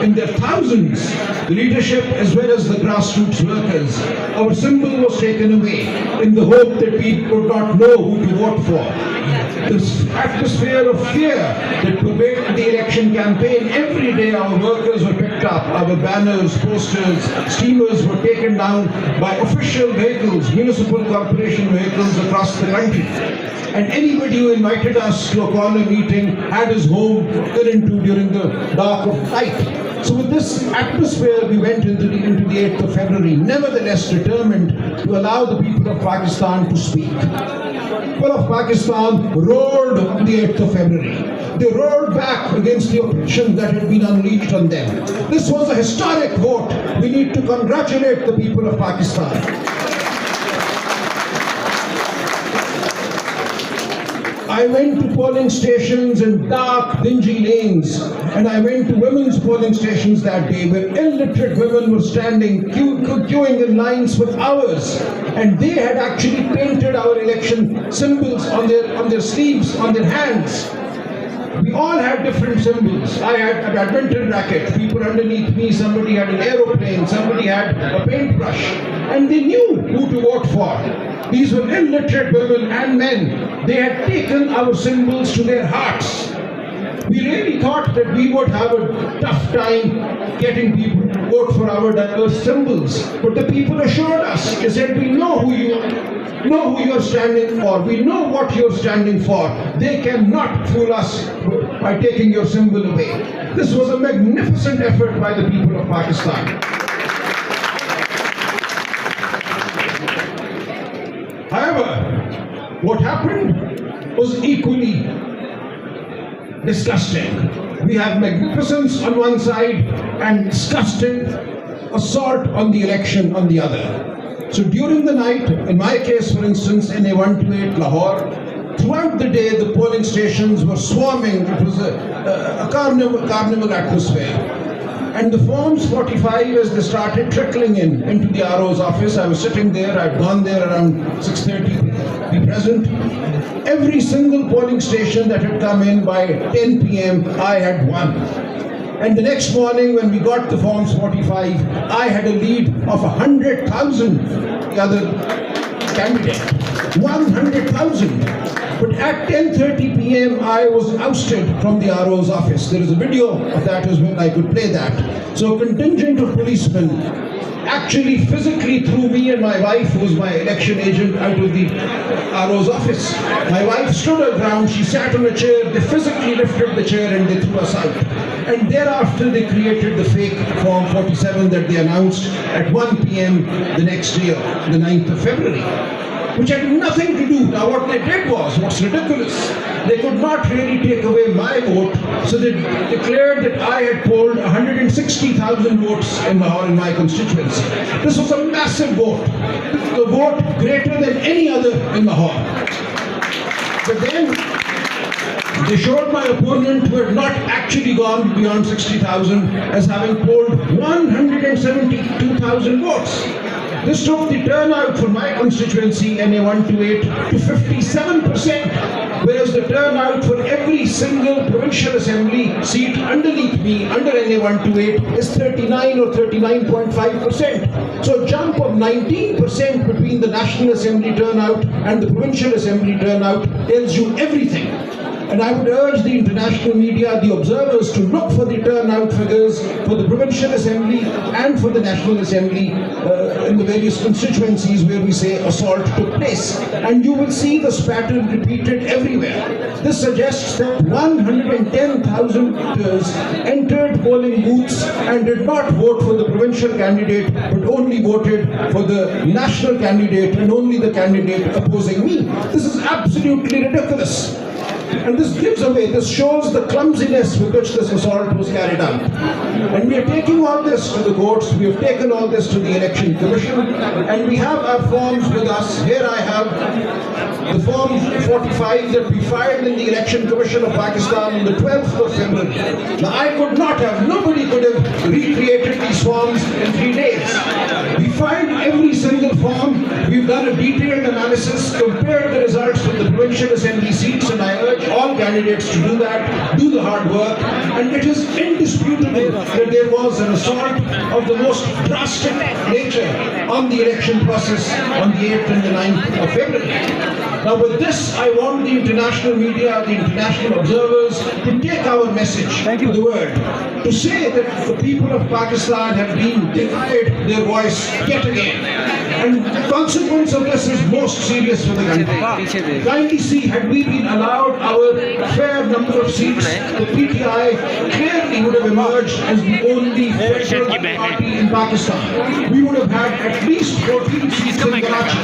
in their thousands, the leadership as well as the grassroots workers. Our symbol was taken away in the hope that people would not know who to vote for. This atmosphere of fear that pervaded the election campaign, every day our workers were picked up, our banners, posters, steamers were taken down by official vehicles, municipal corporation vehicles across the country. And anybody who invited us to a corner meeting had his home broken into during the dark of night. So with this atmosphere, we went into the 8th of February, nevertheless determined to allow the people of Pakistan to speak. People of Pakistan roared on the 8th of February. They roared back against the oppression that had been unleashed on them. This was a historic vote. We need to congratulate the people of Pakistan. I went to polling stations in dark, dingy lanes, and I went to women's polling stations that day where illiterate women were standing, queuing in lines for hours, and they had actually painted our election symbols on their sleeves, on their hands. We all had different symbols. I had a badminton racket, people underneath me, somebody had an aeroplane, somebody had a paintbrush, and they knew who to vote for. These were illiterate women and men. They had taken our symbols to their hearts. We really thought that we would have a tough time getting people to vote for our diverse symbols. But the people assured us, they said, we know who you are standing for. We know what you're standing for. They cannot fool us by taking your symbol away. This was a magnificent effort by the people of Pakistan. However, what happened was equally disgusting. We have magnificence on one side and disgusting assault on the election on the other. So during the night, in my case for instance, in A128 Lahore, throughout the day the polling stations were swarming. It was a carnival atmosphere. And the forms 45, as they started trickling into the RO's office, I was sitting there, I'd gone there around 6:30 to be present. Every single polling station that had come in by 10 p.m., I had won. And the next morning when we got the forms 45, I had a lead of 100,000, the other candidate. 100,000. But at 10:30 p.m. I was ousted from the RO's office. There is a video of that as well, I could play that. So a contingent of policemen actually physically threw me and my wife, who was my election agent, out of the RO's office. My wife stood her ground, she sat on a chair, they physically lifted the chair and they threw us out. And thereafter they created the fake Form 47 that they announced at 1 p.m. the next year, the 9th of February. Which had nothing to do. Now what they did was, what's ridiculous, they could not really take away my vote, so they declared that I had polled 160,000 votes in Lahore in my constituency. This was a massive vote, a vote greater than any other in Lahore. But then they showed my opponent, who had not actually gone beyond 60,000, as having polled 172,000 votes. This took the turnout for my constituency, NA128, to 57%, whereas the turnout for every single provincial assembly seat underneath me, under NA128, is 39 or 39.5%. So a jump of 19% between the National Assembly turnout and the provincial assembly turnout tells you everything. And I would urge the international media, the observers, to look for the turnout figures for the provincial assembly and for the national assembly in the various constituencies where we say assault took place. And you will see this pattern repeated everywhere. This suggests that 110,000 voters entered polling booths and did not vote for the provincial candidate, but only voted for the national candidate and only the candidate opposing me. This is absolutely ridiculous. And this gives away, this shows the clumsiness with which this assault was carried out. And we are taking all this to the courts, we have taken all this to the Election Commission, and we have our forms with us. Here I have the Form 45 that we filed in the Election Commission of Pakistan on the 12th of February. Now I could not have, nobody could have recreated these forms in 3 days. We filed every single form, we've done a detailed analysis, compared the results with the provincial assembly seats, and I urge all candidates to do that, do the hard work, and it is indisputable that there was an assault of the most drastic nature on the election process on the 8th and the 9th of February. Now with this, I want the international media, the international observers to take our message to the world, to say that the people of Pakistan have been denied their voice yet again. And the consequence of this is most serious for the country. Kindly see, had we been allowed our fair number of seats, the PTI clearly would have emerged as the only federal party in Pakistan. We would have had at least 14 seats in Karachi.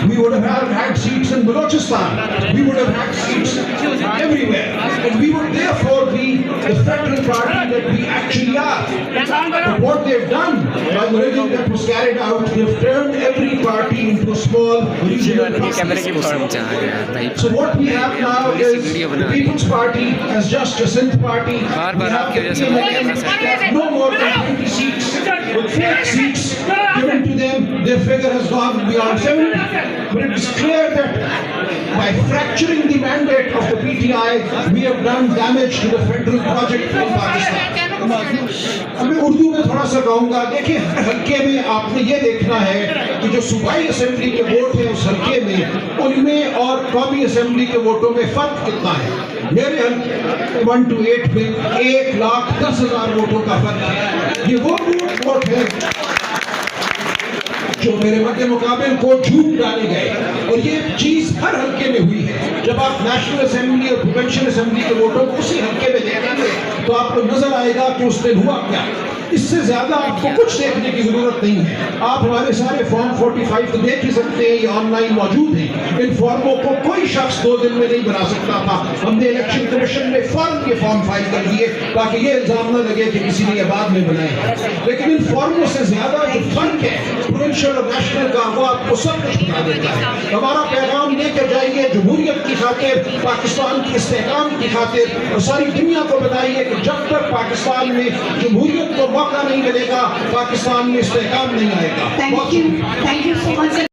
We would have had seats in Balochistan. We would have had seats everywhere. And we would therefore be the federal party that we actually are. But what they've done by the regging that was carried out, they've turned every party into a small regional party. So what we have now is the People's Party as just a Sindh party. We have the PMLN, no more than 20 seats. With 4 seats given to them, their figure has gone beyond 70. But it is clear that by fracturing the mandate of the PTI, we have done damage to the federal project in Pakistan. अब मैं उर्दू में थोड़ा सा कहूँगा, देखिए हल्के में आपने ये देखना है कि जो सूबाई असेंबली के वोट हैं उस हल्के में, उनमें और कौमी असेंबली के वोटों में फर्क कितना है। मेरे हल्के 1 to 8 में 1,10,000 वोटों का फर्क है। ये वो वोट है जो मेरे मध्य मुकाबले को झूठ डाले गए, और ये चीज हर हल्के में हुई है। जब आप नेशनल असेंबली और प्रोविंशियल असेंबली के वोटों को उसी हल्के में देखेंगे तो आपको नजर आएगा कि उस दिन हुआ क्या। इससे ज्यादा आपको कुछ देखने की जरूरत नहीं है। आप हमारे सारे फॉर्म 45 तो देख ही सकते हैं, ये ऑनलाइन मौजूद है। इन फॉर्मों को कोई शख्स 2 दिन में नहीं बना सकता था। हमने इलेक्शन कमीशन में फौरन ये फॉर्म फाइल कर दिए ताकि ये इल्जाम न लगे कि किसी ने ये बाद में बनाए। लेकिन इन फॉर्मों से ज्यादा जो फर्क है प्रोविंशियल और नेशनल का, वो आपको सब कुछ बता देता है। हमारा पैगाम लेकर जाइए जमहूरियत की खातिर, पाकिस्तान की इस्तेहकाम की खातिर, और सारी दुनिया को बताइए कि जब तक पाकिस्तान में जमहूरियत को मौका नहीं मिलेगा, पाकिस्तान में इस्तेहकाम नहीं आएगा। Thank you so much.